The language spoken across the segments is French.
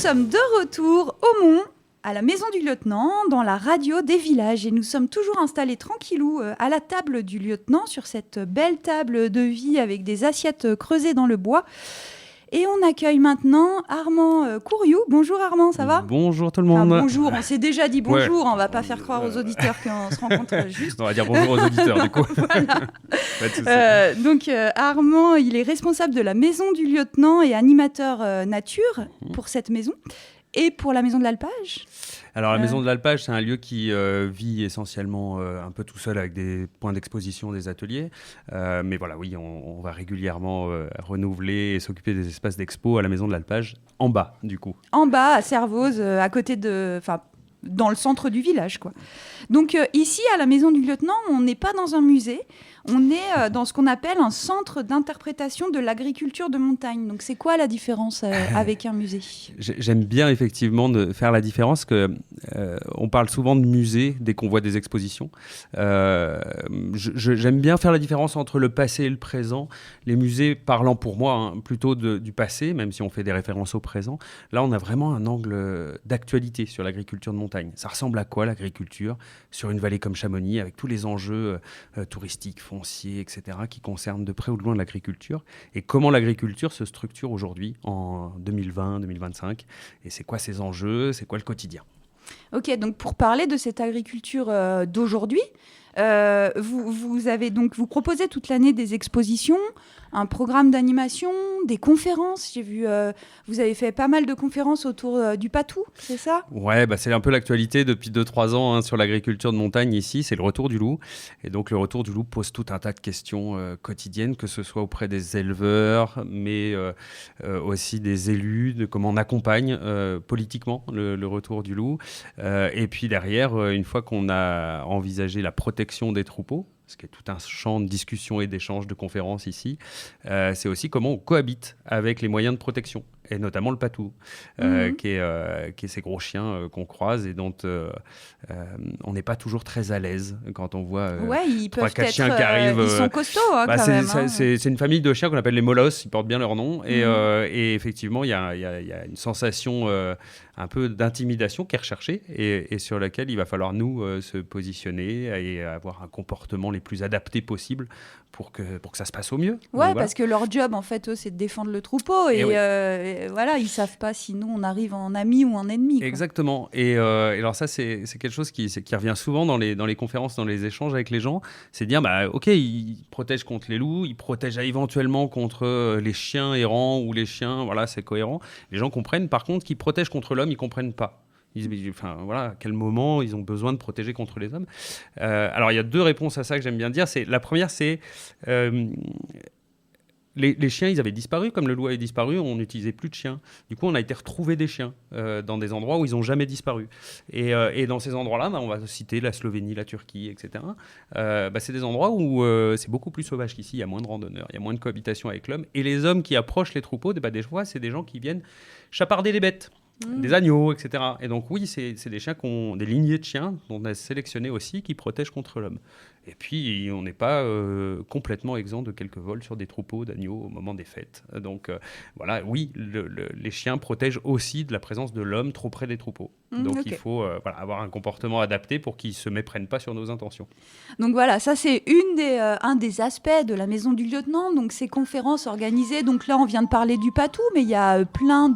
sommes de retour au Mont, à la Maison du Lieutenant, dans la radio des villages. Et nous sommes toujours installés tranquillou à la table du lieutenant, sur cette belle table de vie avec des assiettes creusées dans le bois. Et on accueille maintenant Armand Courriou. Bonjour Armand, ça va ? Bonjour tout le monde. Enfin, bonjour, on s'est déjà dit bonjour, on va pas faire croire aux auditeurs qu'on se rencontre juste. On va dire bonjour aux auditeurs du coup. Voilà. Donc Armand, il est responsable de la Maison du Lieutenant et animateur nature pour cette maison. Et pour la Maison de l'Alpage ? Alors la Maison de l'Alpage, c'est un lieu qui vit essentiellement un peu tout seul avec des points d'exposition, des ateliers. Mais voilà, oui, on va régulièrement renouveler et s'occuper des espaces d'expo à la Maison de l'Alpage, en bas du coup. En bas, à Servoz, à côté de... Enfin, dans le centre du village, quoi. Donc ici, à la Maison du Lieutenant, on n'est pas dans un musée, on est dans ce qu'on appelle un centre d'interprétation de l'agriculture de montagne. Donc c'est quoi la différence avec un musée ? J'aime bien effectivement de faire la différence que on parle souvent de musée dès qu'on voit des expositions. J'aime bien faire la différence entre le passé et le présent. Les musées parlant pour moi plutôt du passé, même si on fait des références au présent. Là, on a vraiment un angle d'actualité sur l'agriculture de montagne. Ça ressemble à quoi l'agriculture sur une vallée comme Chamonix, avec tous les enjeux touristiques, fonciers, etc., qui concernent de près ou de loin l'agriculture, et comment l'agriculture se structure aujourd'hui, en 2020-2025, et c'est quoi ces enjeux, c'est quoi le quotidien. Ok, donc pour parler de cette agriculture d'aujourd'hui, vous proposez toute l'année des expositions, un programme d'animation, des conférences. J'ai vu, vous avez fait pas mal de conférences autour du patou, c'est ça ? Ouais, c'est un peu l'actualité depuis 2-3 ans sur l'agriculture de montagne ici, c'est le retour du loup. Et donc le retour du loup pose tout un tas de questions quotidiennes, que ce soit auprès des éleveurs, mais aussi des élus, de comment on accompagne politiquement le retour du loup. Et puis derrière, une fois qu'on a envisagé la protection des troupeaux, ce qui est tout un champ de discussion et d'échange de conférences ici, c'est aussi comment on cohabite avec les moyens de protection, et notamment le patou, qui est ces gros chiens qu'on croise et dont on n'est pas toujours très à l'aise quand on voit 3-4 chiens qui arrivent. Ils sont costauds quand même. C'est une famille de chiens qu'on appelle les molosses, ils portent bien leur nom, et effectivement, il y a une sensation un peu d'intimidation qui est recherchée et sur laquelle il va falloir nous se positionner et avoir un comportement les plus adaptés possibles pour que ça se passe au mieux. Ouais, donc, voilà. Parce que leur job, en fait, eux, c'est de défendre le troupeau. Et voilà, ils savent pas si nous, on arrive en ami ou en ennemi. Quoi. Exactement. Et alors ça, c'est quelque chose qui revient souvent dans les conférences, dans les échanges avec les gens. C'est de dire, ok, ils protègent contre les loups, ils protègent éventuellement contre les chiens errants ou les chiens, voilà, c'est cohérent. Les gens comprennent, par contre, qu'ils protègent contre l'homme, ils comprennent pas. À quel moment ils ont besoin de protéger contre les hommes. Alors, il y a 2 réponses à ça que j'aime bien dire. La première, c'est... Les chiens, ils avaient disparu, comme le loup avait disparu, on n'utilisait plus de chiens. Du coup, on a été retrouver des chiens dans des endroits où ils n'ont jamais disparu. Et dans ces endroits-là, on va citer la Slovénie, la Turquie, etc. C'est des endroits où c'est beaucoup plus sauvage qu'ici, il y a moins de randonneurs, il y a moins de cohabitation avec l'homme. Et les hommes qui approchent les troupeaux, des fois, c'est des gens qui viennent chaparder les bêtes. Des agneaux, etc. Et donc oui, c'est des chiens qui ont des lignées de chiens dont on a sélectionné aussi qui protègent contre l'homme. Et puis on n'est pas complètement exempt de quelques vols sur des troupeaux d'agneaux au moment des fêtes. Donc voilà, oui, les chiens protègent aussi de la présence de l'homme trop près des troupeaux. Donc il faut avoir un comportement adapté pour qu'ils ne se méprennent pas sur nos intentions. Donc voilà, ça c'est un des aspects de la Maison du Lieutenant, donc ces conférences organisées. Donc là on vient de parler du patou, mais il y a plein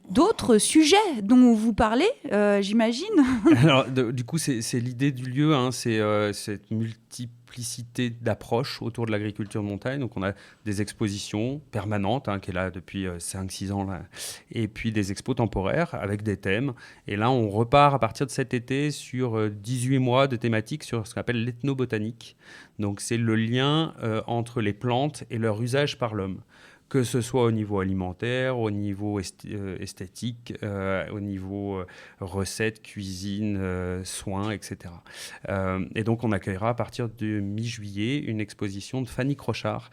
d'autres sujets dont vous parlez, j'imagine. Alors, du coup, c'est l'idée du lieu, c'est cette multiplicité d'approches autour de l'agriculture de montagne. Donc, on a des expositions permanentes, qui est là depuis 5-6 ans, là, et puis des expos temporaires avec des thèmes. Et là, on repart à partir de cet été sur 18 mois de thématiques sur ce qu'on appelle l'ethnobotanique. Donc, c'est le lien entre les plantes et leur usage par l'homme. Que ce soit au niveau alimentaire, au niveau esthétique, au niveau recettes, cuisine, soins, etc. Et donc, on accueillera à partir de mi-juillet une exposition de Fanny Crochard,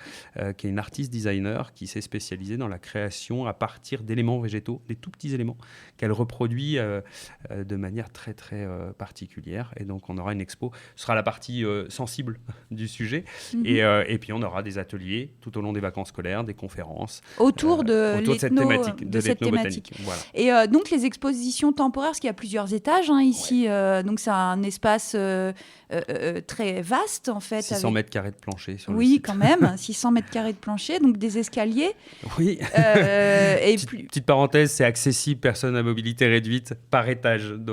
qui est une artiste designer qui s'est spécialisée dans la création à partir d'éléments végétaux, des tout petits éléments qu'elle reproduit de manière très, très particulière. Et donc, on aura une expo. Ce sera la partie sensible du sujet. Et puis, on aura des ateliers tout au long des vacances scolaires, des conférences, conférences autour de cette thématique, de cette l'ethnobotanique. Voilà. Et donc les expositions temporaires, parce qu'il y a plusieurs étages ici, donc c'est un espace très vaste en fait. 600 mètres carrés de plancher sur le oui, site. quand même, 600 mètres carrés de plancher, donc des escaliers. Oui. Et Petite parenthèse, c'est accessible, personnes à mobilité réduite, par étage.